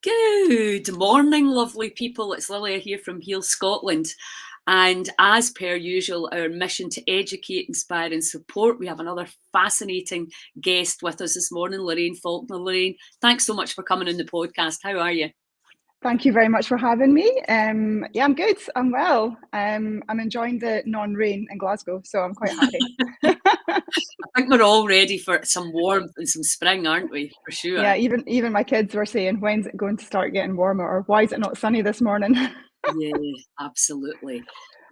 Good morning, lovely people. It's Lilia here from Heal Scotland. And as per usual, our mission to educate, inspire, and support. We have another fascinating guest with us this morning, Lorraine Faulkner. Lorraine, thanks so much for coming on the podcast. How are you? Thank you very much for having me. Yeah, I'm good. I'm well. I'm enjoying the non-rain in Glasgow, so I'm quite happy. I think we're all ready for some warmth and some spring, aren't we? For sure. Yeah, even my kids were saying, when's it going to start getting warmer, or why is it not sunny this morning? Yeah, absolutely.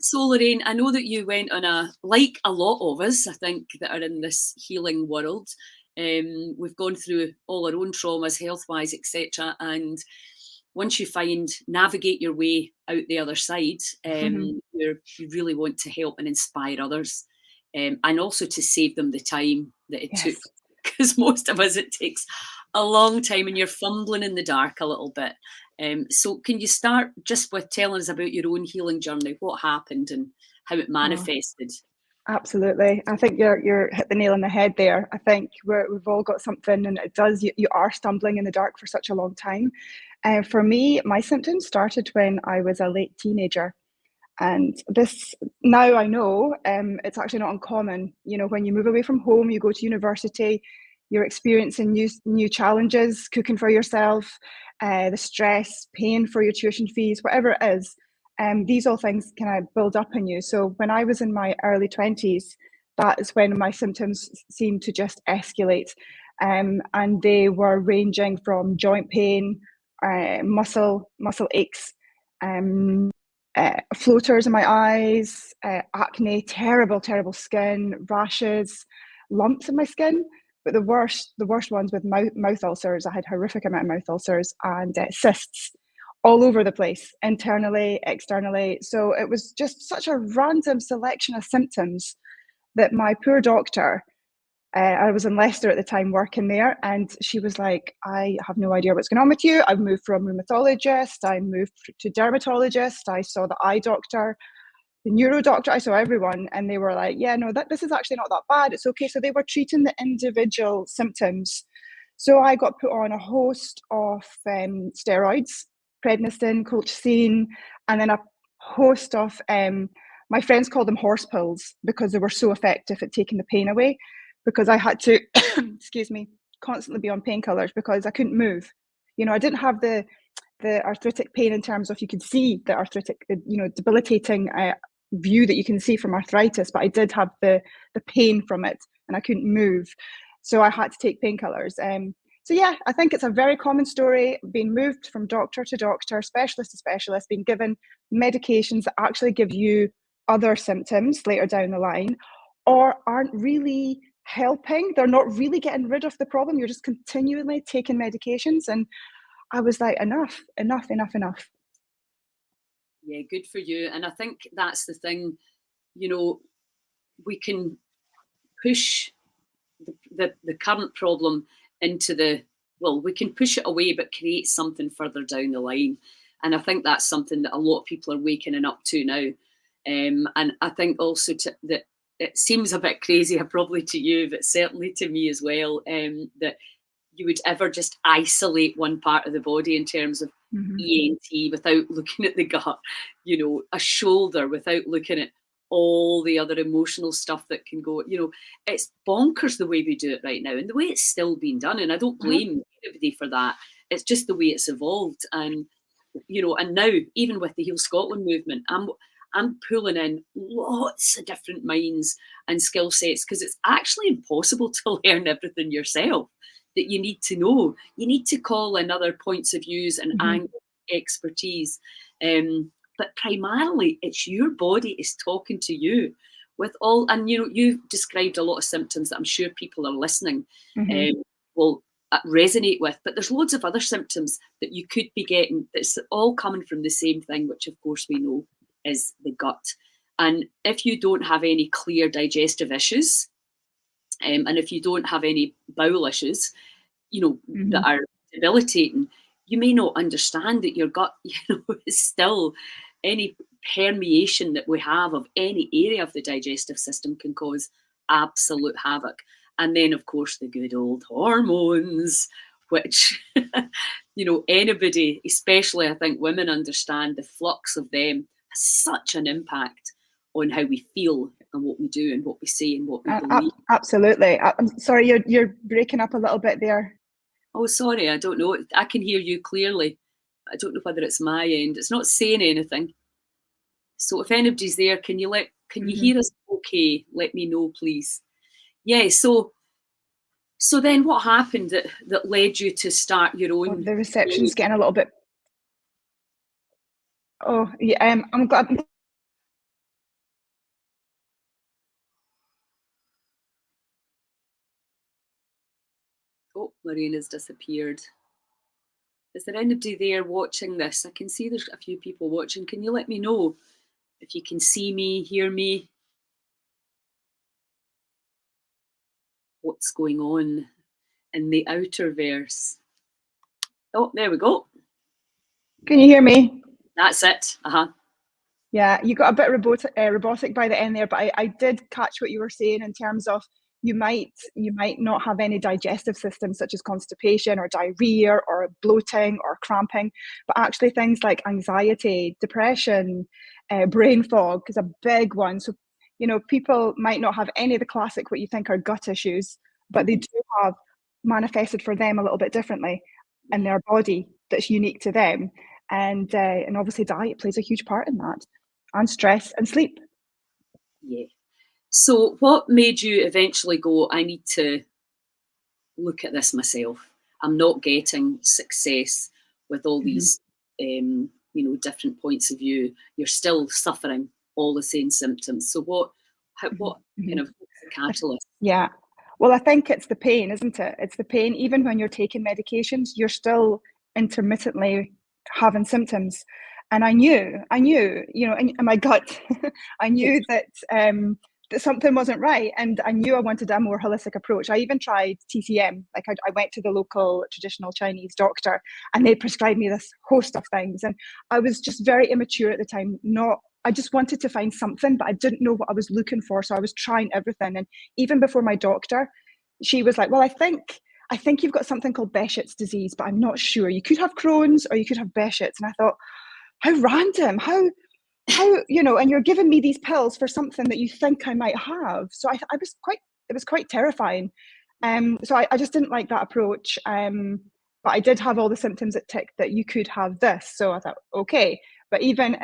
So, Lorraine, I know that you went on like a lot of us, I think, that are in this healing world. We've gone through all our own traumas, health-wise, etc. And once you navigate your way out the other side, you really want to help and inspire others, and also to save them the time that it took, because most of us, it takes a long time and you're fumbling in the dark a little bit. So can you start just with telling us about your own healing journey, what happened and how it manifested? Absolutely. I think you're hit the nail on the head there. I think we've all got something, and it does, you are stumbling in the dark for such a long time. For me, my symptoms started when I was a late teenager. And this, now I know, it's actually not uncommon. You know, when you move away from home, you go to university, you're experiencing new challenges, cooking for yourself, the stress, paying for your tuition fees, whatever it is. These all things kind of build up in you. So when I was in my early 20s, that is when my symptoms seemed to just escalate. And they were ranging from joint pain, muscle aches, floaters in my eyes, acne, terrible skin, rashes, lumps in my skin. But the worst ones with mouth ulcers. I had horrific amount of mouth ulcers and cysts all over the place, internally, externally. So it was just such a random selection of symptoms that my poor doctor, I was in Leicester at the time working there, and she was like, I have no idea what's going on with you. I've moved from rheumatologist, I moved to dermatologist, I saw the eye doctor, the neuro doctor, I saw everyone, and they were like, yeah, no, this is actually not that bad. It's okay. So they were treating the individual symptoms. So I got put on a host of steroids, prednisone, colchicine, and then a host of, my friends called them horse pills because they were so effective at taking the pain away, because I had to, excuse me, constantly be on painkillers because I couldn't move. You know, I didn't have the arthritic pain in terms of, you could see the arthritic, debilitating view that you can see from arthritis, but I did have the pain from it and I couldn't move. So I had to take painkillers. So yeah, I think it's a very common story, being moved from doctor to doctor, specialist to specialist, being given medications that actually give you other symptoms later down the line, or aren't really helping. They're not really getting rid of the problem. You're just continually taking medications. And I was like, enough. Yeah, good for you. And I think that's the thing, we can push the current problem into we can push it away, but create something further down the line. And I think that's something that a lot of people are waking up to now. And I think also that it seems a bit crazy, probably to you, but certainly to me as well, that you would ever just isolate one part of the body in terms of ENT without looking at the gut, a shoulder without looking at all the other emotional stuff that can go, it's bonkers the way we do it right now and the way it's still being done. And I don't blame anybody for that. It's just the way it's evolved. And, and now even with the Heal Scotland movement, I'm pulling in lots of different minds and skill sets, because it's actually impossible to learn everything yourself that you need to know. You need to call in other points of views and angle expertise. But primarily, it's your body is talking to you with all, and you've described a lot of symptoms that I'm sure people are listening will resonate with, but there's loads of other symptoms that you could be getting that's all coming from the same thing, which of course we know is the gut. And if you don't have any clear digestive issues, and if you don't have any bowel issues, that are debilitating, you may not understand that your gut, is still, any permeation that we have of any area of the digestive system can cause absolute havoc. And then, of course, the good old hormones, which, anybody, especially I think women, understand the flux of them has such an impact on how we feel and what we do and what we say and what we believe. Absolutely. I'm sorry, you're breaking up a little bit there. Oh, sorry, I don't know. I can hear you clearly. I don't know whether it's my end. It's not saying anything. So if anybody's there, can you hear us okay? Let me know, please. Yeah, so then what happened that led you to start your own? Oh, the reception's getting a little bit. Oh, yeah, I'm glad. Oh, Lorraine has disappeared. Is there anybody there watching this? I can see there's a few people watching. Can you let me know if you can see me, hear me? What's going on in the outer verse? Oh, there we go. Can you hear me? That's it. Yeah, you got a bit robotic by the end there, but I did catch what you were saying in terms of you might not have any digestive systems such as constipation or diarrhea or bloating or cramping, but actually things like anxiety, depression, brain fog is a big one. So, people might not have any of the classic what you think are gut issues, but they do have manifested for them a little bit differently in their body that's unique to them. And obviously diet plays a huge part in that, and stress and sleep. Yeah. So what made you eventually go, I need to look at this myself? I'm not getting success with all these, different points of view. You're still suffering all the same symptoms. So what kind of the catalyst? Yeah. Well, I think it's the pain, isn't it? It's the pain. Even when you're taking medications, you're still intermittently having symptoms. And I knew, in my gut, I knew that something wasn't right. And I knew I wanted a more holistic approach. I even tried TCM. Like I went to the local traditional Chinese doctor and they prescribed me this host of things. And I was just very immature at the time. I just wanted to find something, but I didn't know what I was looking for. So I was trying everything. And even before my doctor, she was like, well, I think you've got something called Behçet's disease, but I'm not sure. You could have Crohn's or you could have Behçet's. And I thought, how random, how, and you're giving me these pills for something that you think I might have. So it was quite terrifying. So I just didn't like that approach. But I did have all the symptoms that ticked that you could have this. So I thought, okay. But even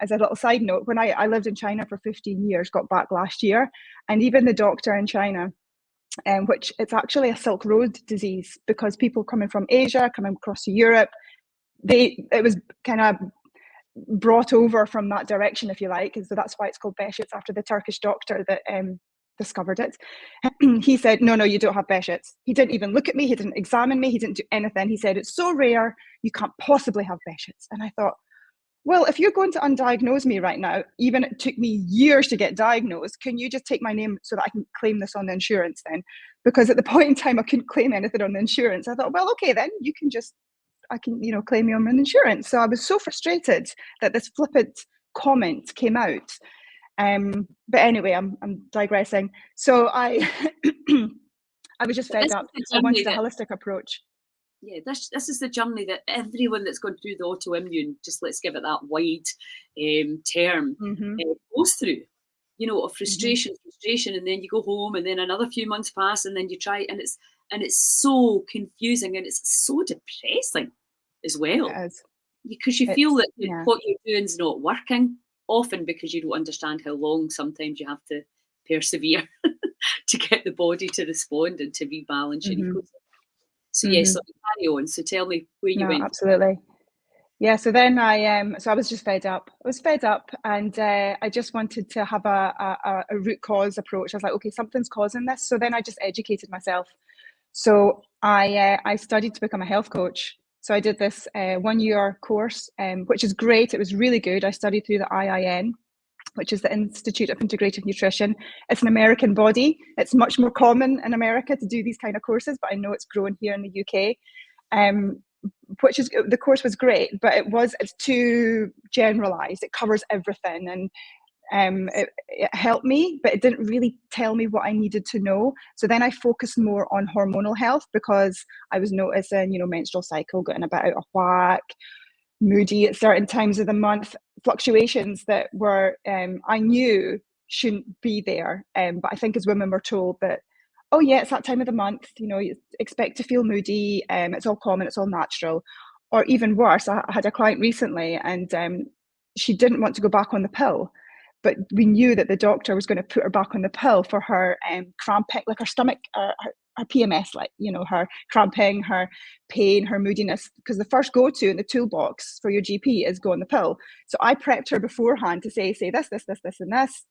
as a little side note, when I lived in China for 15 years, got back last year, and even the doctor in China, which it's actually a Silk Road disease because people coming from Asia, coming across to Europe, it was kind of brought over from that direction, if you like. And so that's why it's called Behçet's, after the Turkish doctor that discovered it. He said, no, you don't have Behçet's. He didn't even look at me. He didn't examine me. He didn't do anything. He said, it's so rare, you can't possibly have Behçet's. And I thought, well, if you're going to undiagnose me right now, even it took me years to get diagnosed, can you just take my name so that I can claim this on the insurance then? Because at the point in time, I couldn't claim anything on the insurance. I thought, well, okay, then I can claim me on my insurance. So I was so frustrated that this flippant comment came out. But anyway, I'm digressing. So I was just fed up. I wanted a holistic approach. Yeah, this is the journey that everyone that's gone through the autoimmune, just let's give it that wide term, goes through. Of frustration, and then you go home, and then another few months pass, and then you try, and it's so confusing, and it's so depressing as well, because you feel that what you're doing is not working. Often because you don't understand how long sometimes you have to persevere to get the body to respond and to rebalance your ecosystem. So yes, so carry on. So tell me where you went. Absolutely. Yeah. So then I was just fed up. I was fed up, and I just wanted to have a root cause approach. I was like, okay, something's causing this. So then I just educated myself. So I studied to become a health coach. So I did this 1-year course, which is great. It was really good. I studied through the IIN, which is the Institute of Integrative Nutrition. It's an American body. It's much more common in America to do these kind of courses, but I know it's growing here in the UK. The course was great, but it's too generalized. It covers everything, and It helped me, but it didn't really tell me what I needed to know. So then I focused more on hormonal health, because I was noticing, menstrual cycle getting a bit out of whack, moody at certain times of the month, fluctuations that were I knew shouldn't be there. But I think as women we're told that, oh yeah, it's that time of the month, you expect to feel moody, it's all common, it's all natural. Or even worse, I had a client recently, and she didn't want to go back on the pill, but we knew that the doctor was going to put her back on the pill for her cramping, like her stomach, her PMS, like, her cramping, her pain, her moodiness, because the first go-to in the toolbox for your GP is go on the pill. So I prepped her beforehand to say this, and this,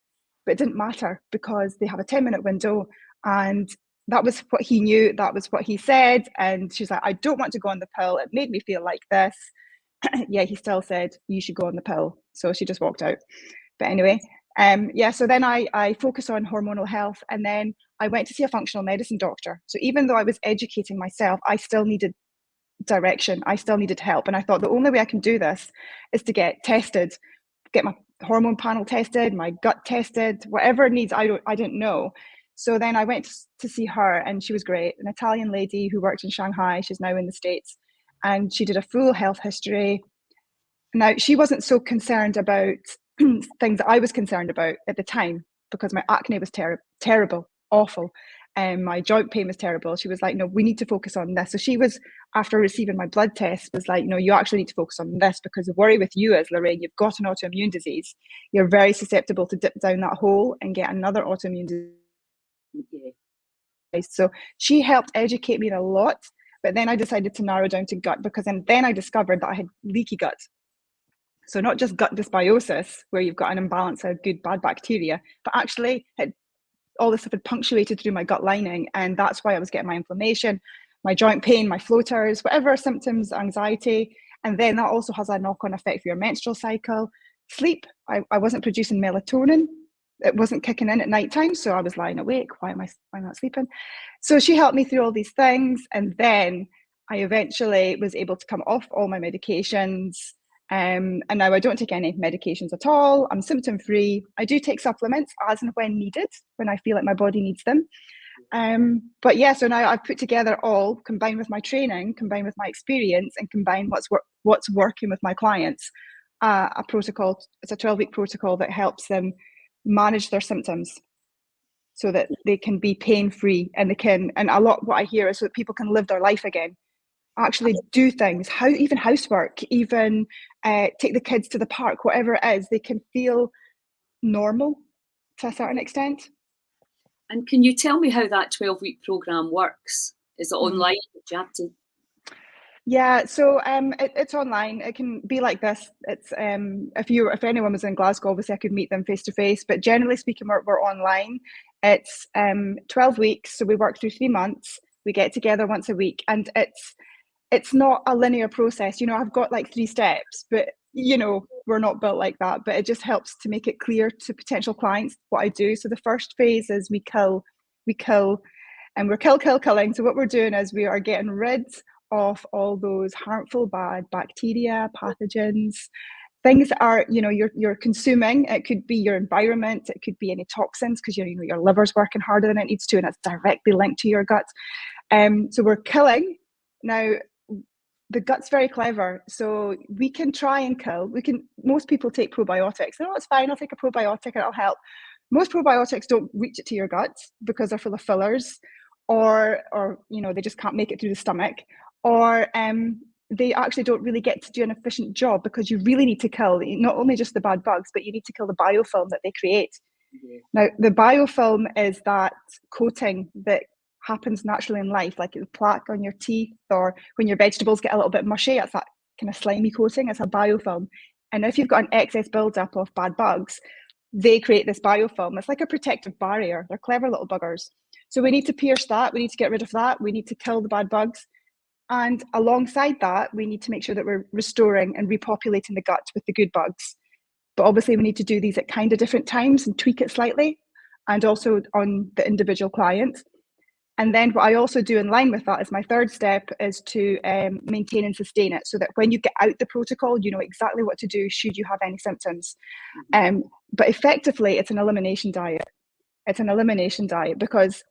but it didn't matter, because they have a 10-minute window, and that was what he knew, that was what he said. And she's like, I don't want to go on the pill, it made me feel like this. Yeah, he still said you should go on the pill, so she just walked out. But anyway, so then I focused on hormonal health, and then I went to see a functional medicine doctor. So even though I was educating myself, I still needed direction, I still needed help. And I thought the only way I can do this is to get tested, get my hormone panel tested, my gut tested, whatever it needs. I didn't know. So then I went to see her, and she was great, an Italian lady who worked in Shanghai. She's now in the States, and she did a full health history. Now, she wasn't so concerned about things that I was concerned about at the time, because my acne was terrible, awful, and my joint pain was terrible. She was like, no, we need to focus on this. So she was, after receiving my blood test, was like, no, you actually need to focus on this, because the worry with you is, Lorraine, you've got an autoimmune disease. You're very susceptible to dip down that hole and get another autoimmune disease. So she helped educate me a lot. But then I decided to narrow down to gut, because then I discovered that I had leaky gut. So not just gut dysbiosis, where you've got an imbalance of good, bad bacteria, but actually all this stuff had punctuated through my gut lining. And that's why I was getting my inflammation, my joint pain, my floaters, whatever symptoms, anxiety. And then that also has a knock-on effect for your menstrual cycle. Sleep, I wasn't producing melatonin. It wasn't kicking in at nighttime. So I was lying awake. Why am I not sleeping? So she helped me through all these things. And then I eventually was able to come off all my medications. And now I don't take any medications at all. I'm symptom free. I do take supplements as and when needed, when I feel like my body needs them. But yeah, so now I've put together all, combined with my training, combined with my experience, and combined what's working with my clients, a protocol. It's a 12-week protocol that helps them manage their symptoms so that they can be pain-free, and a lot what I hear is so that people can live their life again, actually do things, even housework, even take the kids to the park, whatever it is, they can feel normal to a certain extent. And can you tell me how that 12-week program works? Is it online? Do you have to? Yeah, so it's online. It can be like this. It's if anyone was in Glasgow, obviously I could meet them face to face. But generally speaking, we're online. It's 12 weeks, so we work through 3 months. We get together once a week, and it's not a linear process. I've got like 3 steps, but we're not built like that. But it just helps to make it clear to potential clients what I do. So the first phase is we kill, and we're killing. So what we're doing is we are getting rid of all those harmful, bad bacteria, pathogens, things that are, you're consuming. It could be your environment, it could be any toxins, because your liver's working harder than it needs to, and it's directly linked to your gut. So we're killing. Now, the gut's very clever, so we can try and kill. Most people take probiotics. Oh, it's fine, I'll take a probiotic and it'll help. Most probiotics don't reach it to your gut because they're full of fillers, or they just can't make it through the stomach, or they actually don't really get to do an efficient job, because you really need to kill not only just the bad bugs, but you need to kill the biofilm that they create. Yeah. Now, the biofilm is that coating that happens naturally in life, like the plaque on your teeth, or when your vegetables get a little bit mushy, it's that kind of slimy coating. It's a biofilm. And if you've got an excess buildup of bad bugs, they create this biofilm. It's like a protective barrier. They're clever little buggers. So we need to pierce that. We need to get rid of that. We need to kill the bad bugs. And alongside that, we need to make sure that we're restoring and repopulating the gut with the good bugs. But obviously we need to do these at kind of different times and tweak it slightly, and also on the individual client. And then what I also do in line with that is my third step is to maintain and sustain it, so that when you get out the protocol, you know exactly what to do should you have any symptoms. But effectively, it's an elimination diet. It's an elimination diet because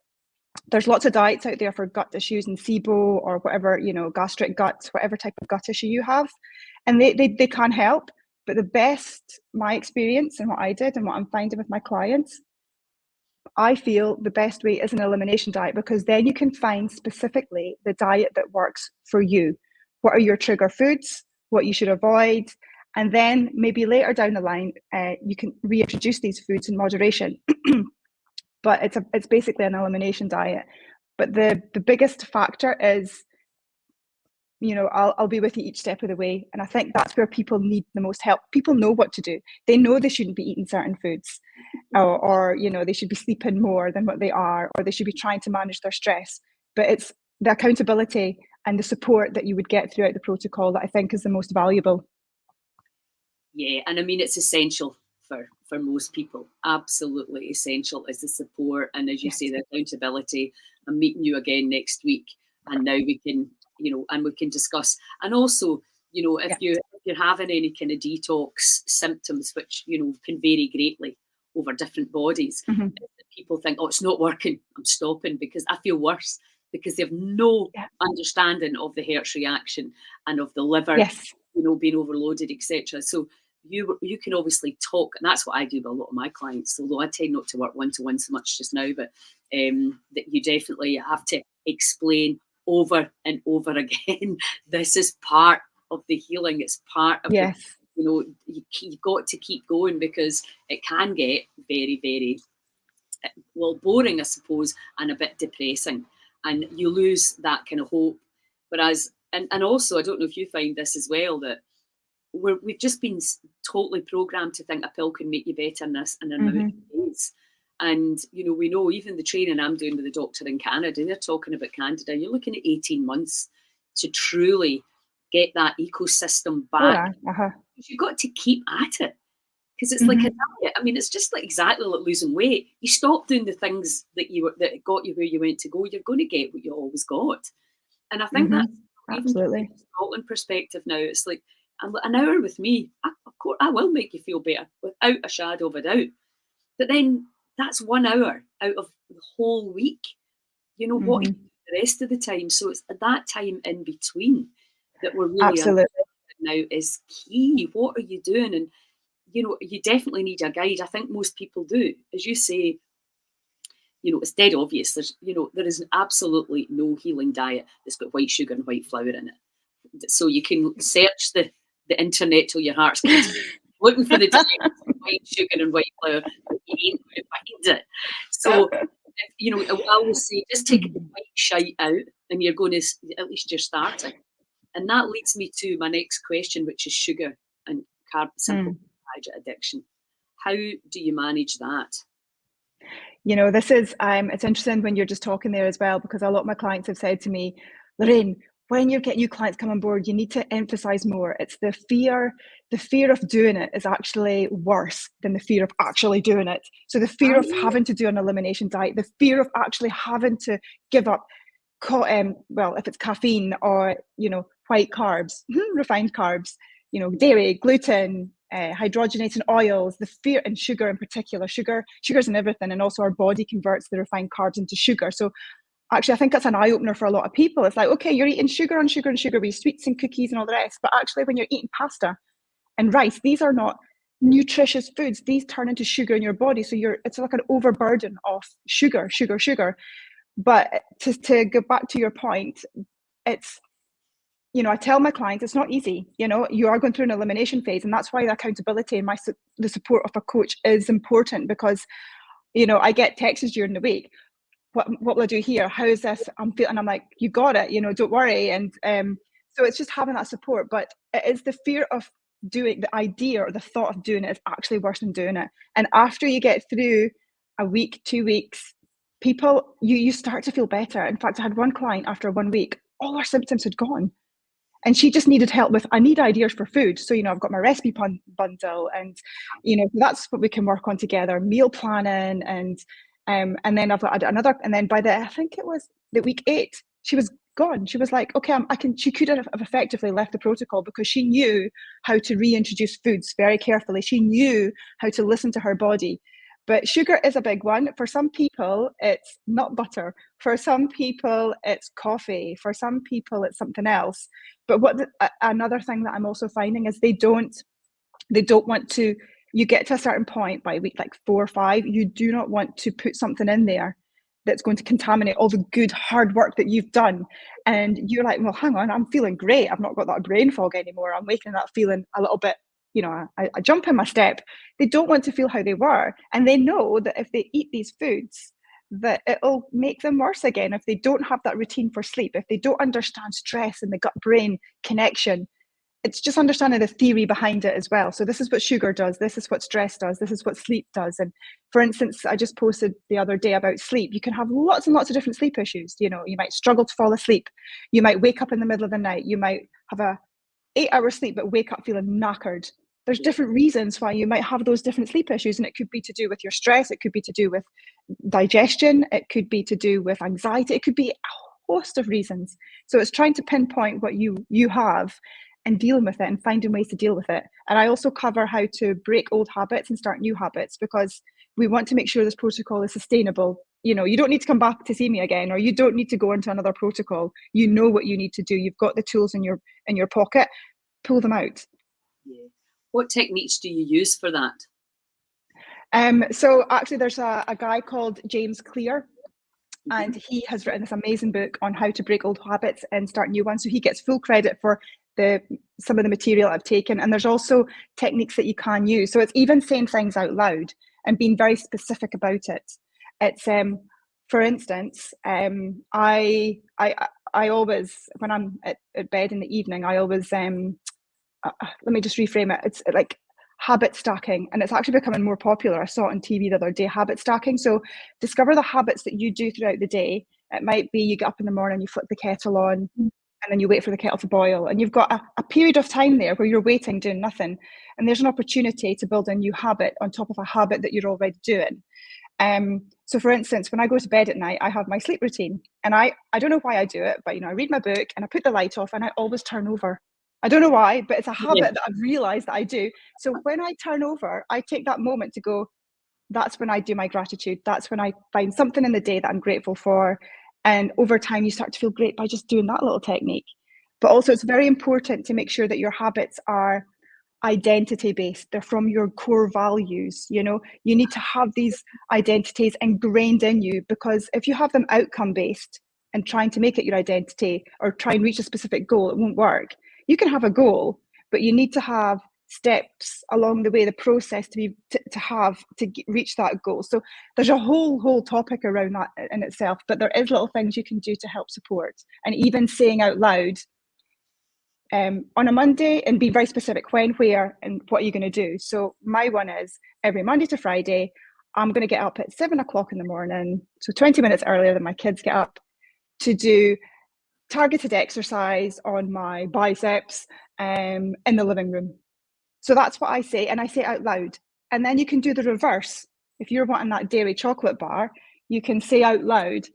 there's lots of diets out there for gut issues and SIBO or whatever, you know, gastric gut, whatever type of gut issue you have. And they can help. But the best, my experience and what I did and what I'm finding with my clients, I feel the best way is an elimination diet, because then you can find specifically the diet that works for you. What are your trigger foods? What you should avoid? And then maybe later down the line, you can reintroduce these foods in moderation. But it's basically an elimination diet. But the biggest factor is, you know, I'll be with you each step of the way. And I think that's where people need the most help. People know what to do. They know they shouldn't be eating certain foods, or you know, they should be sleeping more than what they are, or they should be trying to manage their stress. But it's the accountability and the support that you would get throughout the protocol that I think is the most valuable. Yeah, and I mean, it's essential for most people. Absolutely essential is the support, and as you say, the accountability. I'm meeting you again next week, and now we can, you know, and we can discuss. And also, you know, if you're having any kind of detox symptoms, which, you know, can vary greatly over different bodies, people think, oh, it's not working, I'm stopping, because I feel worse, because they have no understanding of the Hertz reaction and of the liver, you know, being overloaded, etc. So you can obviously talk, and that's what I do with a lot of my clients, although I tend not to work one-to-one so much just now, but that you definitely have to explain over and over again, this is part of the healing, it's part of the, you know, you've got to keep going, because it can get very, very, well, boring, I suppose, and a bit depressing, and you lose that kind of hope. Whereas, and also, I don't know if you find this as well, that we've just been totally programmed to think a pill can make you better in an amount of days. And, you know, we know even the training I'm doing with a doctor in Canada, they're talking about Candida. You're looking at 18 months to truly get that ecosystem back. You've got to keep at it, because it's like a diet. I mean, it's just like exactly like losing weight. You stop doing the things that got you where you went to go, you're going to get what you always got. And I think that's even from a Scotland perspective now. It's like an hour with me, of course, I will make you feel better without a shadow of a doubt. But then that's 1 hour out of the whole week. You know, what you do the rest of the time. So it's that time in between that we're really now is key. What are you doing? And, you know, you definitely need a guide. I think most people do. As you say, you know, it's dead obvious. There is absolutely no healing diet that's got white sugar and white flour in it. So you can search the internet till your heart's content, looking for the diet with white sugar and white flour, but you ain't going to find it. So, you know, I always say, just take the white shite out, and you're going to, at least you're starting. And that leads me to my next question, which is sugar and simple carbohydrate addiction. How do you manage that? You know, this is, it's interesting when you're just talking there as well, because a lot of my clients have said to me, Lorraine, when you get new clients come on board, you need to emphasize more. It's the fear of doing it is actually worse than the fear of actually doing it. So the fear of having to do an elimination diet, the fear of actually having to give up, well, if it's caffeine or, you know, white carbs, refined carbs, you know, dairy, gluten, hydrogenated oils, the fear, and sugar in particular. Sugar's in everything, and also our body converts the refined carbs into sugar. So actually, I think that's an eye-opener for a lot of people. It's like, okay, you're eating sugar on sugar and sugar with sweets and cookies and all the rest, but actually when you're eating pasta and rice, these are not nutritious foods. These turn into sugar in your body. So it's like an overburden of sugar. But to go back to your point, it's, you know, I tell my clients it's not easy. You know, you are going through an elimination phase, and that's why the accountability and the support of a coach is important, because, you know, I get texts during the week. What will I do here? How is this? I'm feeling. I'm like, you got it. You know, don't worry. And so it's just having that support. But it is the fear of doing, the idea or the thought of doing it is actually worse than doing it. And after you get through a week, 2 weeks, people, you start to feel better. In fact, I had one client after 1 week, all her symptoms had gone. And she just needed help with, I need ideas for food. So, you know, I've got my recipe bundle, and, you know, that's what we can work on together, meal planning, and then I've got another, and then I think it was that week 8, she was gone. She was like, okay, she could have effectively left the protocol because she knew how to reintroduce foods very carefully. She knew how to listen to her body. But sugar is a big one. For some people, it's nut butter. For some people, it's coffee. For some people, it's something else. But another thing that I'm also finding is they don't want to, you get to a certain point by week like 4 or 5, you do not want to put something in there that's going to contaminate all the good hard work that you've done. And you're like, well, hang on, I'm feeling great. I've not got that brain fog anymore. I'm waking up feeling a little bit, I jump in my step. They don't want to feel how they were. And they know that if they eat these foods, that it'll make them worse again if they don't have that routine for sleep, if they don't understand stress and the gut brain connection. It's just understanding the theory behind it as well. So this is what sugar does. This is what stress does. This is what sleep does. And for instance, I just posted the other day about sleep. You can have lots and lots of different sleep issues. You might struggle to fall asleep. You might wake up in the middle of the night. You might have a 8-hour sleep, but wake up feeling knackered. There's different reasons why you might have those different sleep issues. And it could be to do with your stress. It could be to do with digestion. It could be to do with anxiety. It could be a host of reasons. So it's trying to pinpoint what you have and dealing with it and finding ways to deal with it. And I also cover how to break old habits and start new habits, because we want to make sure this protocol is sustainable. You don't need to come back to see me again, or you don't need to go into another protocol. You know what you need to do. You've got the tools in your pocket. Pull them out. Yeah. What techniques do you use for that? So actually there's a guy called James Clear, and he has written this amazing book on how to break old habits and start new ones. So he gets full credit for some of the material I've taken. And there's also techniques that you can use. So it's even saying things out loud and being very specific about it. It's for instance, I always, when I'm at bed in the evening, I always let me just reframe it. It's like habit stacking, and it's actually becoming more popular. I saw it on TV the other day, habit stacking. So discover the habits that you do throughout the day. It might be you get up in the morning, you flip the kettle on, and then you wait for the kettle to boil, and you've got a period of time there where you're waiting, doing nothing, and there's an opportunity to build a new habit on top of a habit that you're already doing. So for instance, when I go to bed at night, I have my sleep routine, and I don't know why I do it, but I read my book and I put the light off and I always turn over. I don't know why, but it's a habit that I've realized that I do. So when I turn over, I take that moment to go, that's when I do my gratitude. That's when I find something in the day that I'm grateful for. And over time, you start to feel great by just doing that little technique. But also, it's very important to make sure that your habits are identity based. They're from your core values. You need to have these identities ingrained in you, because if you have them outcome based and trying to make it your identity or try and reach a specific goal, it won't work. You can have a goal, but you need to have steps along the way, the process to reach that goal. So there's a whole topic around that in itself, but there is little things you can do to help support. And even saying out loud on a Monday, and be very specific when, where, and what are you going to do. So my one is every Monday to Friday, I'm going to get up at 7 o'clock in the morning, so 20 minutes earlier than my kids get up, to do targeted exercise on my biceps in the living room. So that's what I say, and I say it out loud. And then you can do the reverse. If you're wanting that dairy chocolate bar, you can say out loud,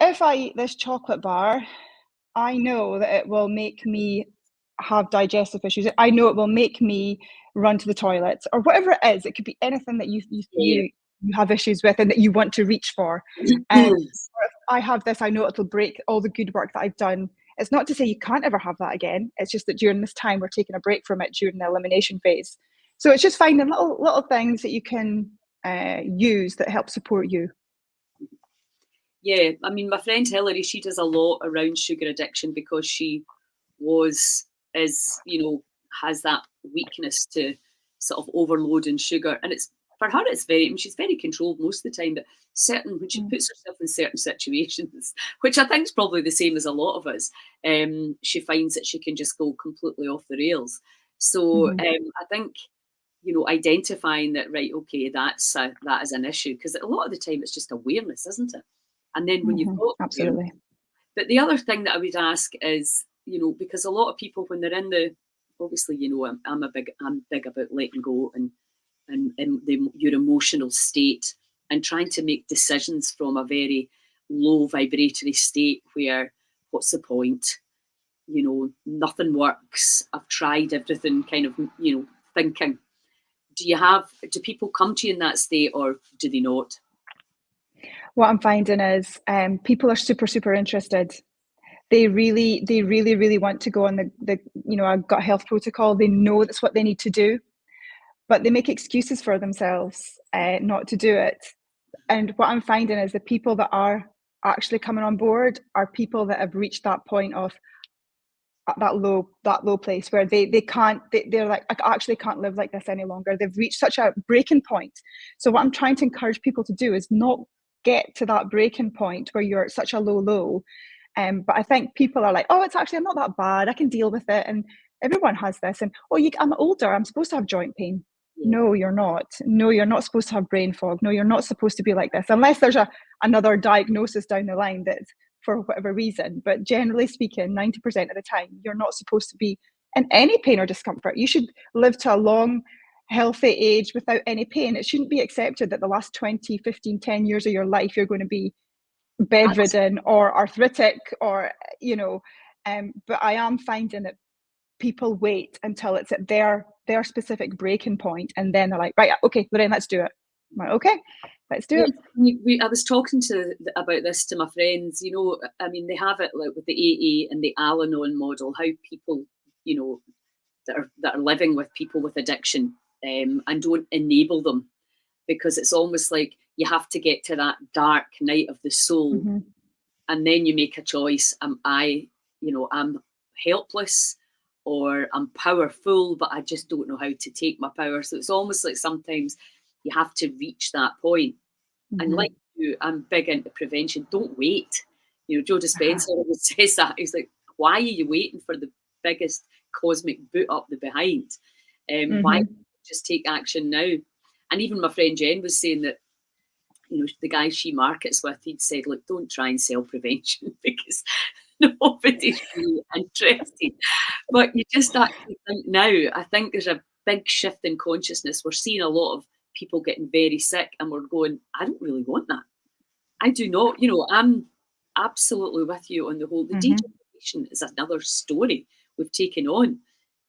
if I eat this chocolate bar, I know that it will make me have digestive issues. I know it will make me run to the toilet, or whatever it is. It could be anything that you have issues with and that you want to reach for. And I have this, I know it'll break all the good work that I've done. It's not to say you can't ever have that again. It's just that during this time, we're taking a break from it during the elimination phase. So it's just finding little things that you can use that help support you. Yeah, I mean, my friend Hillary, she does a lot around sugar addiction because she has that weakness to sort of overloading sugar. And it's, for her, it's she's very controlled most of the time, but when she puts herself in certain situations, which I think is probably the same as a lot of us, she finds that she can just go completely off the rails. So I think, identifying that, right, okay, that is an issue, because a lot of the time it's just awareness, isn't it? And then when you've got absolutely. But the other thing that I would ask is, because a lot of people, when they're in obviously, I'm big about letting go and your emotional state, and trying to make decisions from a very low vibratory state where what's the point? You know, nothing works. I've tried everything, kind of, you know, thinking. Do people come to you in that state, or do they not? What I'm finding is people are super interested. They really want to go on the you know, a gut health protocol. They know that's what they need to do, but they make excuses for themselves not to do it. And what I'm finding is the people that are actually coming on board are people that have reached that point of that low place where they're like, I actually can't live like this any longer. They've reached such a breaking point. So what I'm trying to encourage people to do is not get to that breaking point where you're at such a low. But I think people are like, oh, I'm not that bad, I can deal with it. And everyone has this. And I'm older, I'm supposed to have joint pain. Yeah. No, you're not. No, you're not supposed to have brain fog. No, you're not supposed to be like this, unless there's another diagnosis down the line that for whatever reason. But generally speaking, 90% of the time, you're not supposed to be in any pain or discomfort. You should live to a long, healthy age without any pain. It shouldn't be accepted that the last 20, 15, 10 years of your life, you're going to be bedridden or arthritic or, you know, but I am finding that people wait until it's at their specific breaking point, and then they're like, right, okay, Lorraine, let's do it. I'm like, okay, let's do it. I was talking about this to my friends. You know, I mean, they have it like with the AA and the Al-Anon model, how people, you know, that are living with people with addiction, and don't enable them, because it's almost like you have to get to that dark night of the soul, Mm-hmm. and then you make a choice. I'm helpless, or I'm powerful, but I just don't know how to take my power. So it's almost like sometimes you have to reach that point. Mm-hmm. And like you, I'm big into prevention. Don't wait. You know, Joe Dispenza always says that. He's like, why are you waiting for the biggest cosmic boot up the behind? Why just take action now? And even my friend Jen was saying that, you know, the guy she markets with, he'd said, look, don't try and sell prevention because nobody's really interested. But you just actually think now, I think there's a big shift in consciousness. We're seeing a lot of people getting very sick, and we're going, I don't really want that. I do not. You know, I'm absolutely with you on the whole. The dehydration is another story we've taken on.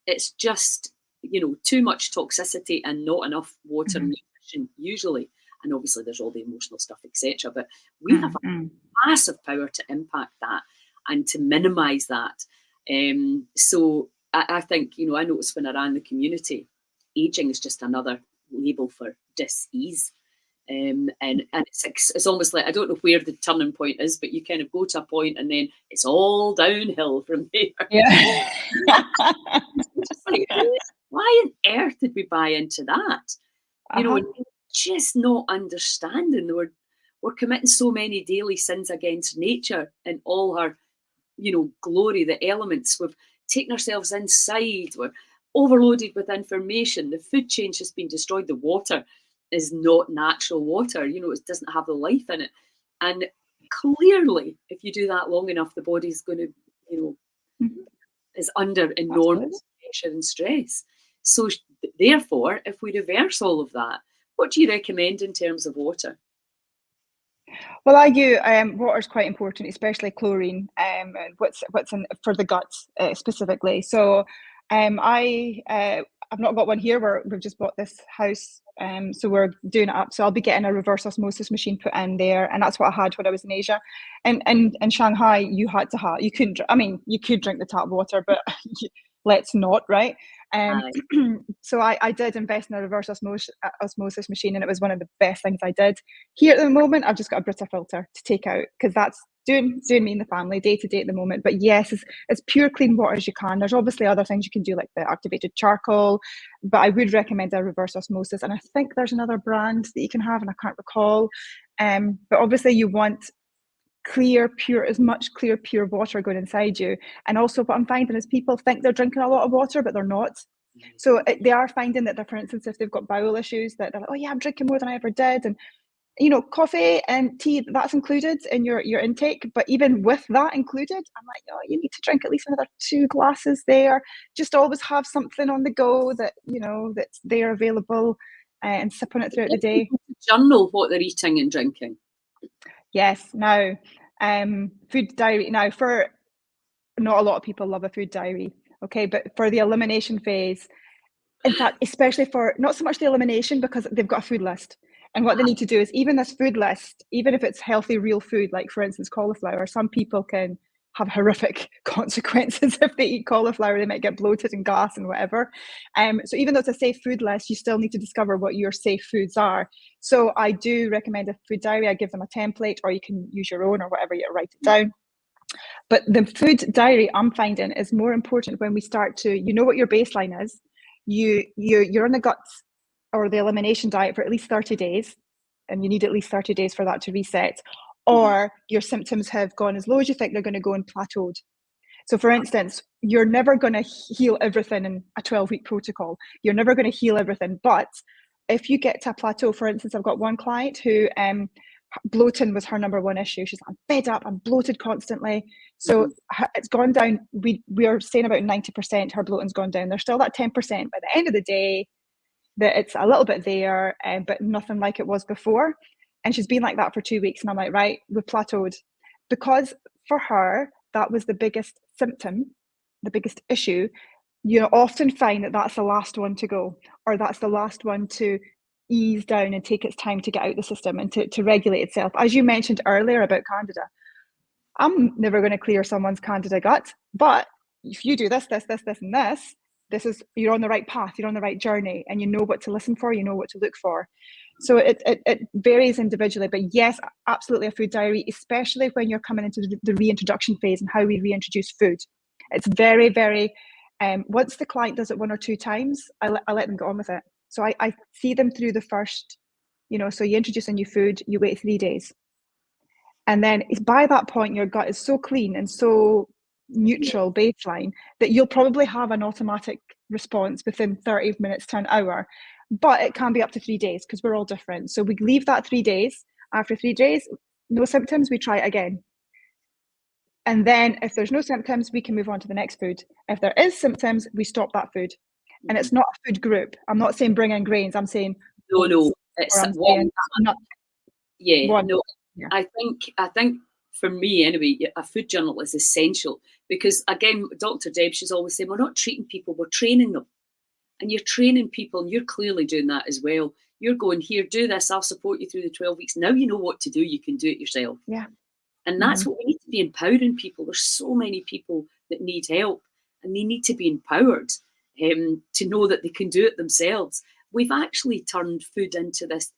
It's just, you know, too much toxicity and not enough water and nutrition usually. And obviously there's all the emotional stuff, etc. But we have a massive power to impact that and to minimise that. So I think, you know, I noticed when I ran the community, ageing is just another label for dis-ease. And it's almost like, I don't know where the turning point is, but you kind of go to a point and then it's all downhill from there. Yeah. It's just like, why on earth did we buy into that? You know, just not understanding we're committing so many daily sins against nature in all her, you know, glory, the elements. We've taken ourselves inside. We're overloaded with information. The food chain's just been destroyed. The water is not natural water. You know, it doesn't have the life in it. And clearly, if you do that long enough, the body's going to, you know, is under enormous pressure and stress. So therefore, if we reverse all of that, what do you recommend in terms of water? Well, water is quite important, especially chlorine. What's in for the guts specifically. So, I've not got one here. We've just bought this house, so we're doing it up. So I'll be getting a reverse osmosis machine put in there, and that's what I had when I was in Asia. And in Shanghai, you couldn't. I mean, you could drink the tap water, but let's not, right? So I did invest in a reverse osmosis machine, and it was one of the best things I did. Here at the moment, I've just got a Brita filter to take out, because that's doing me and the family day to day at the moment. But yes, as pure clean water as you can. There's obviously other things you can do, like the activated charcoal, but I would recommend a reverse osmosis. And I think there's another brand that you can have, and I can't recall. But obviously you want as much clear, pure water going inside you. And also what I'm finding is people think they're drinking a lot of water, but they're not. So they are finding that, for instance, if they've got bowel issues, that they're like, oh yeah, I'm drinking more than I ever did. And, you know, coffee and tea, that's included in your intake. But even with that included, I'm like, oh, you need to drink at least another 2 glasses there. Just always have something on the go that, you know, that's there available, and sip on it throughout the day. Journal what they're eating and drinking. Yes. Now, food diary. Now, for not a lot of people love a food diary. Okay, but for the elimination phase, in fact, especially for not so much the elimination, because they've got a food list. And what they need to do is, even this food list, even if it's healthy, real food, like for instance, cauliflower, some people can have horrific consequences if they eat cauliflower. They might get bloated and gas and whatever. So even though it's a safe food list, you still need to discover what your safe foods are. So I do recommend a food diary. I give them a template, or you can use your own or whatever, you write it down. But the food diary, I'm finding, is more important when we start to, you know what your baseline is. You're on the guts or the elimination diet for at least 30 days, and you need at least 30 days for that to reset, or your symptoms have gone as low as you think they're going to go and plateaued. So for instance, you're never going to heal everything in a 12-week protocol. You're never going to heal everything. But if you get to a plateau, for instance, I've got one client who bloating was her number one issue. She's like, I'm fed up, I'm bloated constantly. So it's gone down. We are saying about 90% her bloating's gone down. There's still that 10%. By the end of the day, that it's a little bit there, but nothing like it was before. And she's been like that for 2 weeks. And I'm like, right, we've plateaued. Because for her, that was the biggest symptom, the biggest issue. You often find that that's the last one to go, or that's the last one to ease down and take its time to get out the system and to regulate itself. As you mentioned earlier about candida, I'm never going to clear someone's candida gut, but if you do this, and this is, you're on the right path, you're on the right journey, and you know what to listen for, you know what to look for. So it varies individually, but yes, absolutely a food diary, especially when you're coming into the reintroduction phase and how we reintroduce food. It's very, very, once the client does it 1 or 2 times, I let them get on with it. So I see them through the first, so you introduce a new food, you wait 3 days. And then by that point, your gut is so clean and so neutral baseline that you'll probably have an automatic response within 30 minutes to an hour. But it can be up to 3 days because we're all different. So we leave that 3 days. After 3 days, no symptoms, we try it again. And then if there's no symptoms, we can move on to the next food. If there is symptoms, we stop that food. And it's not a food group. I'm not saying bring in grains. I'm saying no. It's one. Yeah. No. Yeah. I think for me anyway, a food journal is essential because again, Dr. Deb, she's always saying we're not treating people, we're training them. And you're training people, and you're clearly doing that as well. You're going, here, do this, I'll support you through the 12 weeks. Now you know what to do, you can do it yourself. Yeah. And that's what we need to be empowering people. There's so many people that need help, and they need to be empowered to know that they can do it themselves. We've actually turned food into this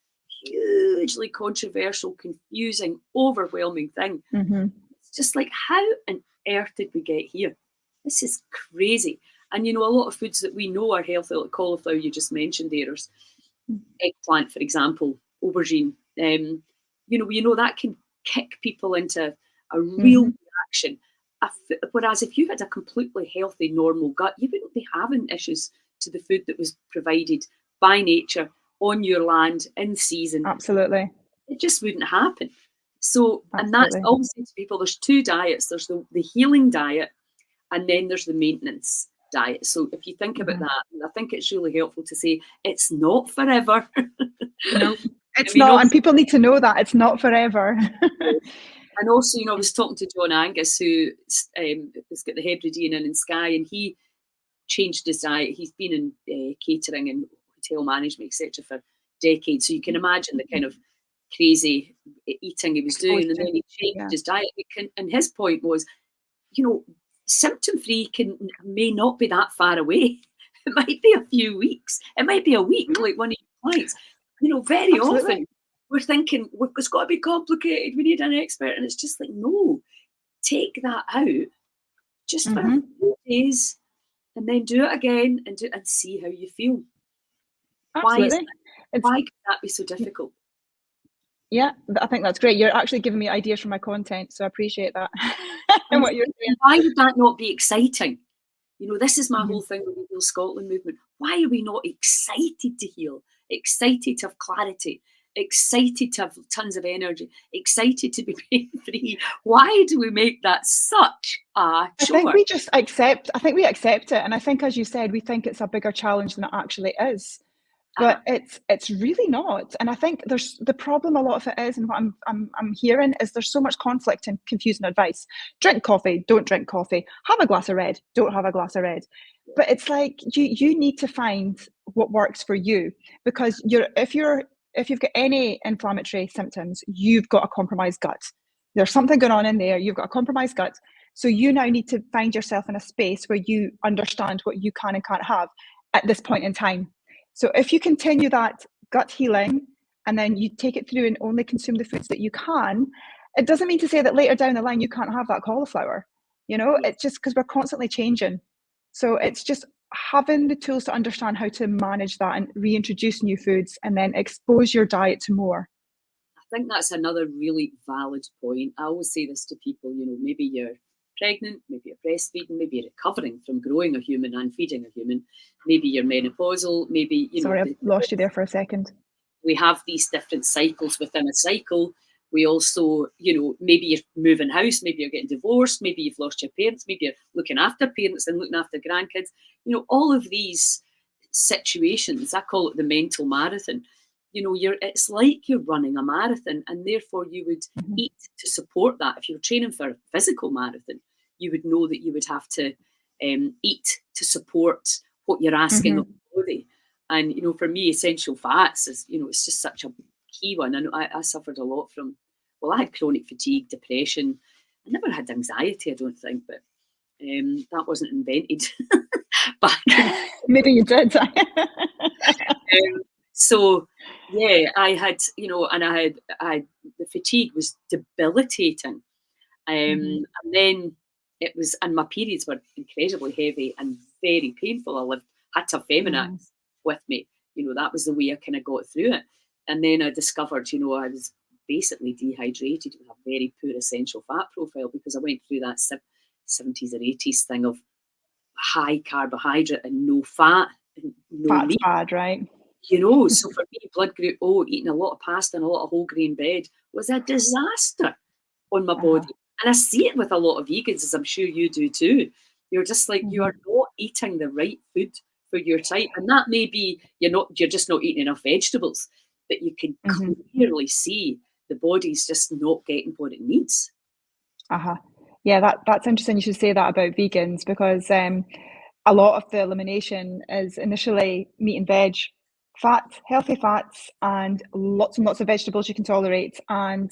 hugely controversial, confusing, overwhelming thing. It's just like, how on earth did we get here? This is crazy. And, a lot of foods that we know are healthy, like cauliflower, you just mentioned there, eggplant, for example, aubergine, that can kick people into a real reaction. Whereas if you had a completely healthy, normal gut, you wouldn't be having issues to the food that was provided by nature on your land in season. Absolutely. It just wouldn't happen. So, absolutely. And that's always to people, there's 2 diets. There's the healing diet, and then there's the maintenance diet. So if you think about that, I think it's really helpful to say it's not forever. No, it's not. And people need to know that it's not forever. And also, I was talking to John Angus, who has got the Hebridean in Skye, and he changed his diet. He's been in catering and hotel management, etc., for decades. So you can imagine the kind of crazy eating he was doing, and then he changed his diet. And his point was, symptom-free may not be that far away. It might be a few weeks. It might be a week, like one of your clients. Very often we're thinking, it's got to be complicated, we need an expert. And it's just like, no, take that out just for a few days and then do it again and see how you feel. Absolutely. Why could that be so difficult? Yeah, I think that's great. You're actually giving me ideas for my content, so I appreciate that. And what you're saying. Why would that not be exciting? This is my whole thing with the Heal Scotland movement. Why are we not excited to heal? Excited to have clarity? Excited to have tons of energy? Excited to be pain-free? Why do we make that such a chore? I think we accept it. And I think, as you said, we think it's a bigger challenge than it actually is. but it's really not. And I think there's the problem. A lot of it is, and what I'm hearing is there's so much conflict and confusing advice. Drink coffee, don't drink coffee. Have a glass of red, don't have a glass of red. But it's like you need to find what works for you, because if you've got any inflammatory symptoms, you've got a compromised gut. There's something going on in there. You've got a compromised gut. So you now need to find yourself in a space where you understand what you can and can't have at this point in time. So if you continue that gut healing and then you take it through and only consume the foods that you can, it doesn't mean to say that later down the line you can't have that cauliflower. It's just because we're constantly changing. So it's just having the tools to understand how to manage that and reintroduce new foods and then expose your diet to more. I think that's another really valid point. I always say this to people, maybe you're pregnant, maybe you're breastfeeding, maybe you're recovering from growing a human and feeding a human, maybe you're menopausal, maybe, Sorry, I've lost you there for a second. We have these different cycles within a cycle. We also, maybe you're moving house, maybe you're getting divorced, maybe you've lost your parents, maybe you're looking after parents and looking after grandkids. All of these situations, I call it the mental marathon. It's like you're running a marathon, and therefore you would eat to support that. If you were training for a physical marathon, you would know that you would have to eat to support what you're asking of the body. And, for me, essential fats is, it's just such a key one. And I suffered a lot from, I had chronic fatigue, depression. I never had anxiety, I don't think, but that wasn't invented back in. Maybe you did. So, yeah, I had, and I had the fatigue was debilitating. And then it was, and my periods were incredibly heavy and very painful. Had to have Feminax with me. That was the way I kind of got through it. And then I discovered, I was basically dehydrated with a very poor essential fat profile, because I went through that 70s or 80s thing of high carbohydrate and no fat. And no Fat's meat. bad, right? So for me, blood group O, eating a lot of pasta and a lot of whole grain bread was a disaster on my body. And I see it with a lot of vegans, as I'm sure you do too. You're just like, you are not eating the right food for your type. And that may be you're just not eating enough vegetables, but you can clearly see the body's just not getting what it needs. Yeah, that's interesting. You should say that about vegans, because a lot of the elimination is initially meat and veg, fat, healthy fats, and lots of vegetables you can tolerate, and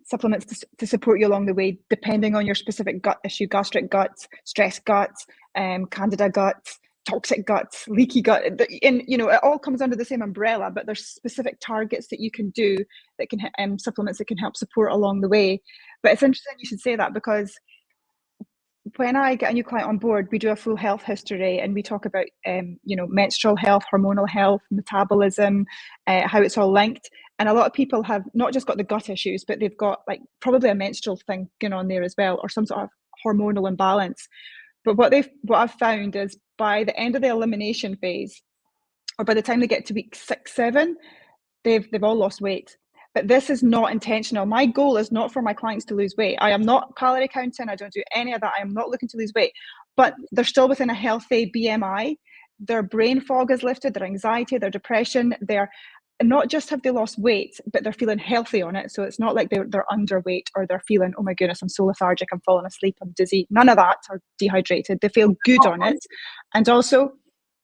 supplements to support you along the way, depending on your specific gut issue: gastric gut, stress gut, candida gut, toxic gut, leaky gut. And it all comes under the same umbrella, but there's specific targets that you can do that can supplements that can help support along the way. But it's interesting you should say that, because when I get a new client on board, we do a full health history, and we talk about, menstrual health, hormonal health, metabolism, how it's all linked. And a lot of people have not just got the gut issues, but they've got like probably a menstrual thing going on there as well, or some sort of hormonal imbalance. But what I've found is by the end of the elimination phase, or by the time they get to week 6, 7, they've all lost weight. But this is not intentional. My goal is not for my clients to lose weight. I am not calorie counting. I don't do any of that. I am not looking to lose weight. But they're still within a healthy BMI. Their brain fog is lifted, their anxiety, their depression. They're not just have they lost weight, but they're feeling healthy on it. So it's not like they're underweight, or they're feeling, oh my goodness, I'm so lethargic, I'm falling asleep, I'm dizzy. None of that, or dehydrated. They feel good on it. And also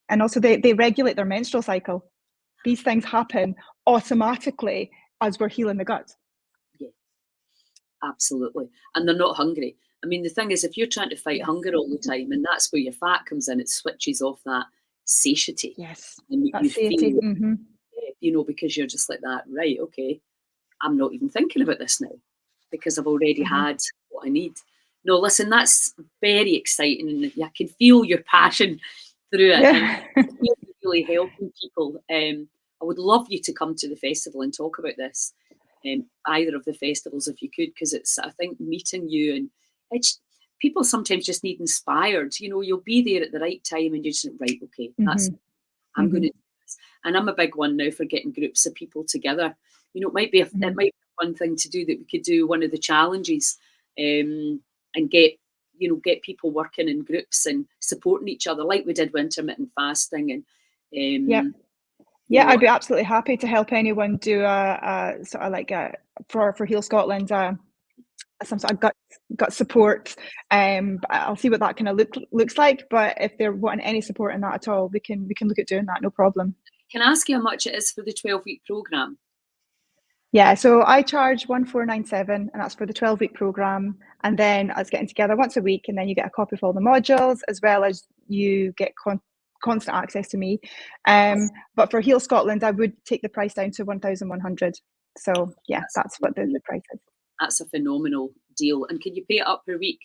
they regulate their menstrual cycle. These things happen automatically as we're healing the gut. Yeah, absolutely. And they're not hungry. I mean, the thing is, if you're trying to fight hunger all the time, and that's where your fat comes in, it switches off that satiety. Yes, and that satiety. Feel, because you're just like that, right, okay, I'm not even thinking about this now, because I've already had what I need. No, listen, that's very exciting, and I can feel your passion through it. Yeah. And really helping people. I would love you to come to the festival and talk about this, either of the festivals if you could, because it's, I think, meeting you, and it's, people sometimes just need inspired. You'll be there at the right time, and you're just right, okay, that's I'm going to do this. And I'm a big one now for getting groups of people together. It might be a fun thing to do, that we could do one of the challenges, and get people working in groups and supporting each other, like we did with intermittent fasting. And You Yeah, know, I'd be absolutely happy to help anyone do a sort of like a for Heal Scotland, some sort of gut support. But I'll see what that kind of looks like. But if they're wanting any support in that at all, we can look at doing that, no problem. can I ask you how much it is for the 12-week program? Yeah, so I charge 1497, and that's for the 12-week program. And then us getting together once a week, and then you get a copy of all the modules, as well as you get constant access to me. But for Heal Scotland, I would take the price down to 1,100. So yeah, that's what the price is. That's a phenomenal deal. And can you pay it up per week?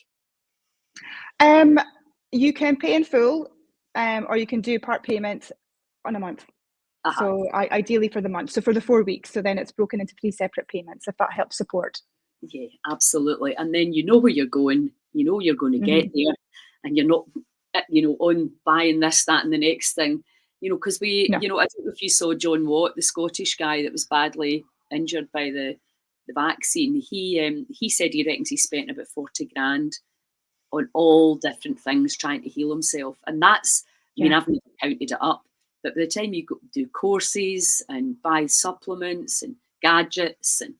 You can pay in full, or you can do part payments on a month. So ideally for the month. So for the 4 weeks. So then it's broken into 3 separate payments, if that helps support. Yeah, absolutely. And then you know where you're going. You know you're going to get there, and you're not, on buying this, that, and the next thing. Because we, No. I don't know if you saw John Watt, the Scottish guy that was badly injured by the vaccine. He said he reckons he spent about 40 grand on all different things trying to heal himself, and that's. I mean, I've never counted it up. But by the time you do courses and buy supplements and gadgets and,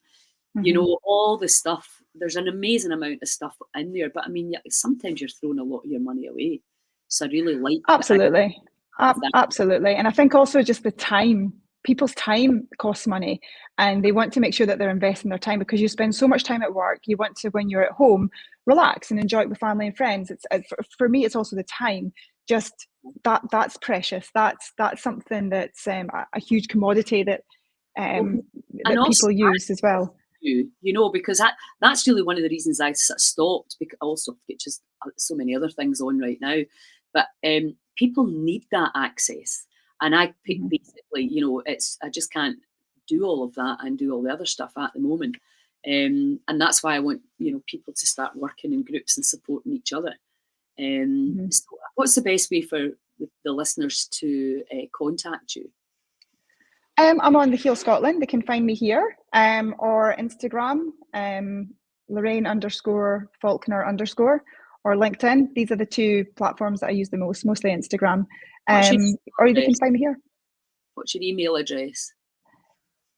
all the stuff, there's an amazing amount of stuff in there. But I mean, sometimes you're throwing a lot of your money away. So I really like Absolutely. that. Absolutely. And I think also just the time, people's time costs money, and they want to make sure that they're investing their time, because you spend so much time at work. You want to, when you're at home, relax and enjoy it with family and friends. It's for me, it's also the time. Just that's precious. That's something that's a huge commodity that that people use as well. Because that's really one of the reasons I stopped. Because also, it's just so many other things on right now, but people need that access, and I basically, I just can't do all of that and do all the other stuff at the moment, and that's why I want people to start working in groups and supporting each other. So what's the best way for the listeners to contact you? I'm on the Heal Scotland. They can find me here, or Instagram, Lorraine_Faulkner_, or LinkedIn. These are the 2 platforms that I use the most, mostly Instagram. Or they can find me here. What's your email address?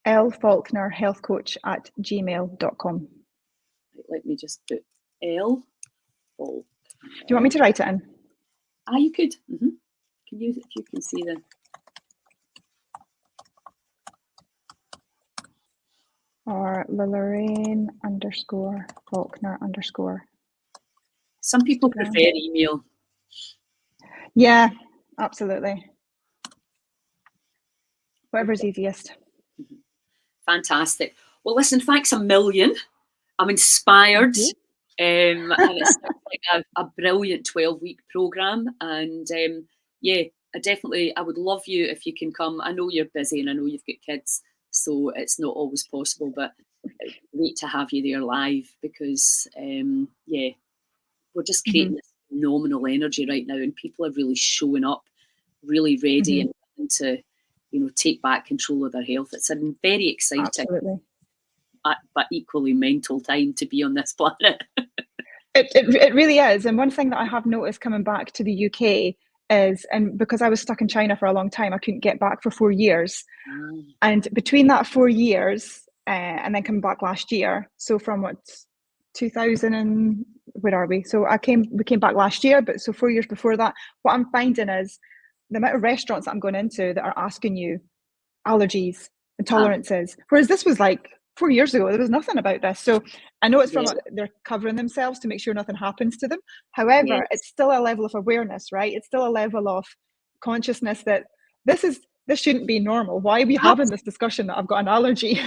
lfaulknerhealthcoach@gmail.com. Let me just put L. Do you want me to write it in? You could. Can you, if you can see the. Or Lorraine_Faulkner_. Some people prefer email. Yeah, absolutely. Whatever's easiest. Fantastic. Well, listen, thanks a million. I'm inspired. And it's like a brilliant 12-week program. And I would love you if you can come. I know you're busy and I know you've got kids, so it's not always possible, but great to have you there live, because we're just creating this phenomenal energy right now, and people are really showing up, really ready and willing to, take back control of their health. It's a very exciting, but equally mental time to be on this planet. It really is. And one thing that I have noticed coming back to the UK is, and because I was stuck in China for a long time, I couldn't get back for 4 years. And between that 4 years and then coming back last year, so from 2000 and where are we? So we came back last year, but so 4 years before that, what I'm finding is the amount of restaurants that I'm going into that are asking you allergies, intolerances, whereas this was like 4 years ago, there was nothing about this. So I know it's from they're covering themselves to make sure nothing happens to them. However, it's still a level of awareness, right? It's still a level of consciousness that this shouldn't be normal. Why are we having this discussion that I've got an allergy?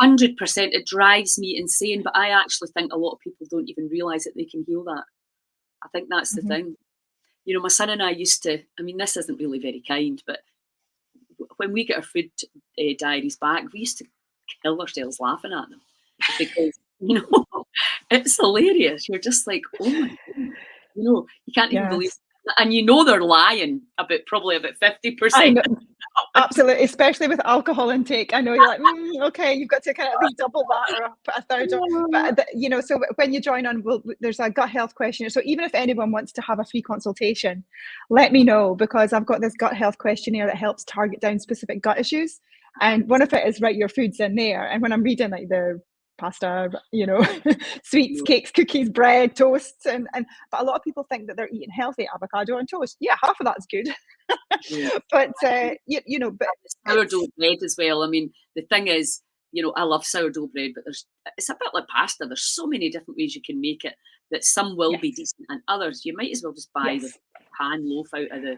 100%. It drives me insane, but I actually think a lot of people don't even realize that they can heal that. I think that's the thing. My son and I used to, I mean, this isn't really very kind, but when we get our food diaries back, we used to kill ourselves laughing at them, because it's hilarious. You're just like, oh my God, you can't even believe it. And they're lying probably about 50%. Absolutely, especially with alcohol intake. I know you're like, okay, you've got to kind of redouble that or put a third. But you know, so when you join on, there's a gut health questionnaire. So even if anyone wants to have a free consultation, let me know, because I've got this gut health questionnaire that helps target down specific gut issues. And one of it is write your foods in there. And when I'm reading like the pasta, you know, sweets, cakes, cookies, bread, toasts, and but a lot of people think that they're eating healthy avocado and toast. Yeah, half of that's good. But you know, but sourdough bread as well. I mean, the thing is, you know, I love sourdough bread, but it's a bit like pasta. There's so many different ways you can make it, that some will be decent and others you might as well just buy the pan loaf out of the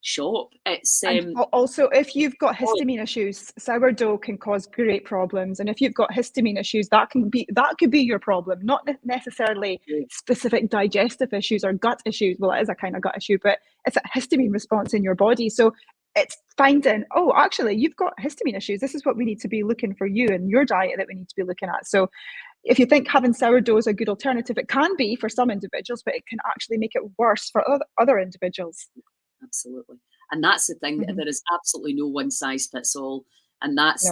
shop. It's and also, if you've got histamine issues, sourdough can cause great problems. And if you've got histamine issues, that could be your problem, not necessarily specific digestive issues or gut issues. Well, it is a kind of gut issue, but it's a histamine response in your body. So it's finding, oh, actually, you've got histamine issues. This is what we need to be looking for you in your diet that we need to be looking at. So if you think having sourdough is a good alternative, it can be for some individuals, but it can actually make it worse for other individuals. Absolutely. And that's the thing, there is absolutely no one size fits all. And that's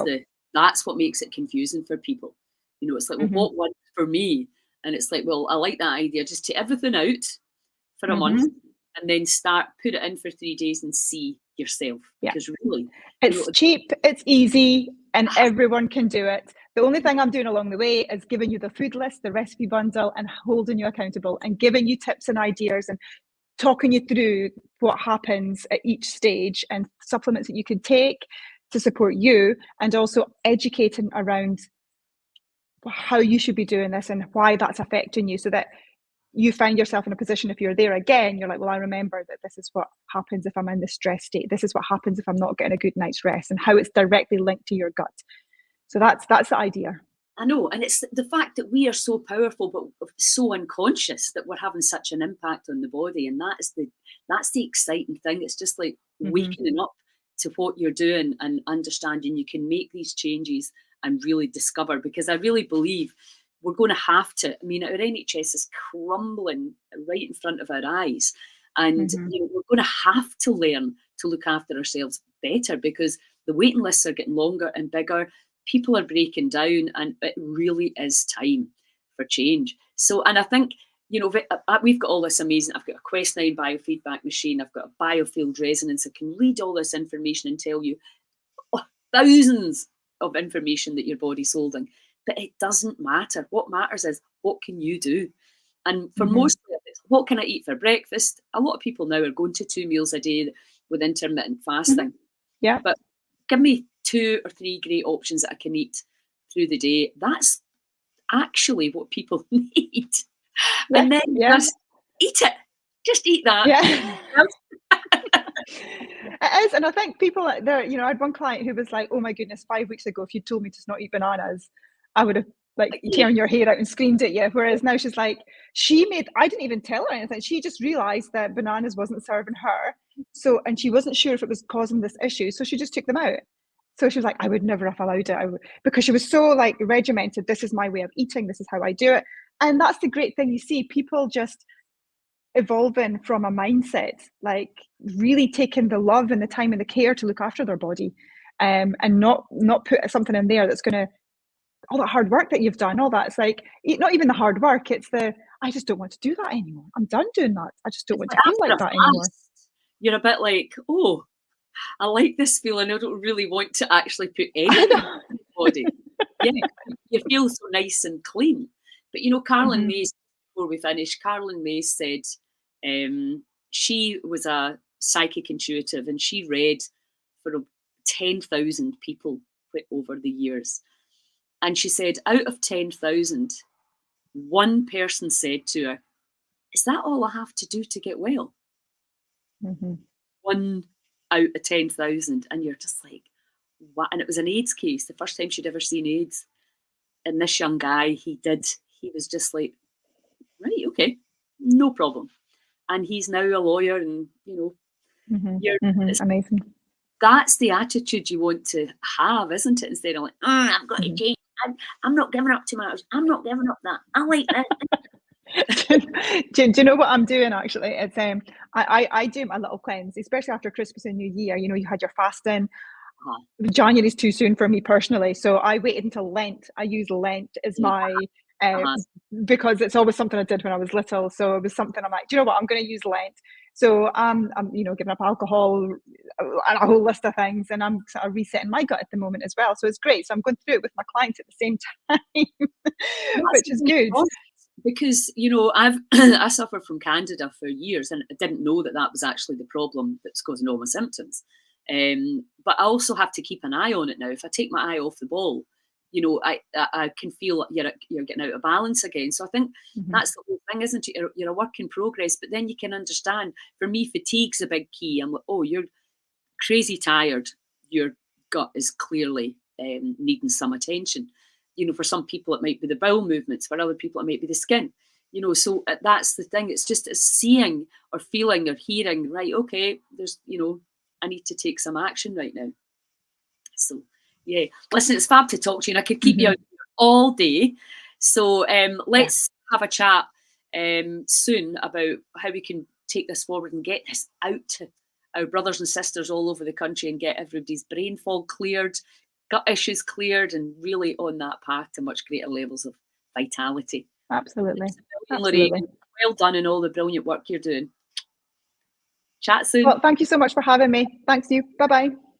what makes it confusing for people. You know, it's like, well, what works for me? And it's like, well, I like that idea. Just take everything out for a month and then put it in for 3 days and see yourself. Because really, it's cheap, it's easy, and everyone can do it. The only thing I'm doing along the way is giving you the food list, the recipe bundle, and holding you accountable and giving you tips and ideas and talking you through what happens at each stage and supplements that you can take to support you, and also educating around how you should be doing this and why that's affecting you, so that you find yourself in a position, if you're there again, you're like, well, I remember that this is what happens if I'm in this stress state. This is what happens if I'm not getting a good night's rest, and how it's directly linked to your gut. So that's the idea. I know, and it's the fact that we are so powerful but so unconscious that we're having such an impact on the body, and that's the exciting thing. It's just like waking up to what you're doing and understanding you can make these changes and really discover, because I really believe we're going to have to. I mean, our NHS is crumbling right in front of our eyes, and you know, we're going to have to learn to look after ourselves better, because the waiting lists are getting longer and bigger. People are breaking down, and it really is time for change. So, and I think, you know, we've got all this amazing, I've got a Quest9 biofeedback machine, I've got a biofield resonance, I can read all this information and tell you thousands of information that your body's holding, but it doesn't matter. What matters is, what can you do? And for most of it, what can I eat for breakfast? A lot of people now are going to 2 meals a day with intermittent fasting. Yeah. But give me 2 or 3 great options that I can eat through the day. That's actually what people need. And then just eat it. Just eat that. It is. And I think people there, you know, I had one client who was like, oh my goodness, 5 weeks ago, if you told me to not eat bananas, I would have like tearing your hair out and screamed at you. Whereas now she's like, I didn't even tell her anything. She just realized that bananas wasn't serving her. So, and she wasn't sure if it was causing this issue. So she just took them out. So she was like, I would never have allowed it. Because she was so like regimented. This is my way of eating. This is how I do it. And that's the great thing. You see people just evolving from a mindset, like really taking the love and the time and the care to look after their body, and not put something in there that's going to, all that hard work that you've done, all that. It's like, not even the hard work. It's I just don't want to do that anymore. I'm done doing that. I just don't want to feel like that anymore. You're a bit like, oh, I like this feeling. I don't really want to actually put anything in the body. You feel so nice and clean. But you know, Carolyn Mays, before we finish, Carolyn Mays said she was a psychic intuitive, and she read for 10,000 people over the years. And she said, out of 10,000, one person said to her, is that all I have to do to get well? 1 out of 10,000. And you're just like, what? And it was an AIDS case, the first time she'd ever seen AIDS. And this young guy, he was just like, right, okay, no problem. And he's now a lawyer, and you know, it's amazing. That's the attitude you want to have, isn't it? Instead of like, I've got to change. I'm not giving up tomatoes. I'm not giving up that. I like that. Do you know what I'm doing actually? It's I do my little cleanse, especially after Christmas and New Year. You know, you had your fasting. Uh-huh. January's too soon for me personally, so I waited until Lent. I use Lent as Yeah. my uh, Uh-huh. because it's always something I did when I was little. So it was something I'm like, do you know what? I'm going to use Lent. So I'm you know, giving up alcohol and a whole list of things, and I'm sort of resetting my gut at the moment as well. So it's great. So I'm going through it with my clients at the same time, That's which a is great good. process because, you know, I've I suffered from candida for years and I didn't know that that was actually the problem that's causing all my symptoms. But I also have to keep an eye on it now. If I take my eye off the ball, you know, I can feel like you're getting out of balance again. So I think Mhm. that's the whole thing, isn't it? You're a work in progress, but then you can understand. For me, fatigue's a big key. I'm like, oh, you're crazy tired. Your gut is clearly needing some attention. You know, for some people it might be the bowel movements, for other people it might be the skin. You know, so that's the thing. It's just seeing or feeling or hearing. Right? Okay, there's, you know, I need to take some action right now. So yeah, listen, it's fab to talk to you, and I could keep you Mhm. out here all day. So Yeah, let's have a chat soon about how we can take this forward and get this out to our brothers and sisters all over the country and get everybody's brain fog cleared, gut issues cleared, and really on that path to much greater levels of vitality. absolutely, Thanks a million, Lorraine. absolutely. Well done in all the brilliant work you're doing. Chat soon. Well, thank you so much for having me. Thanks, you. Bye bye.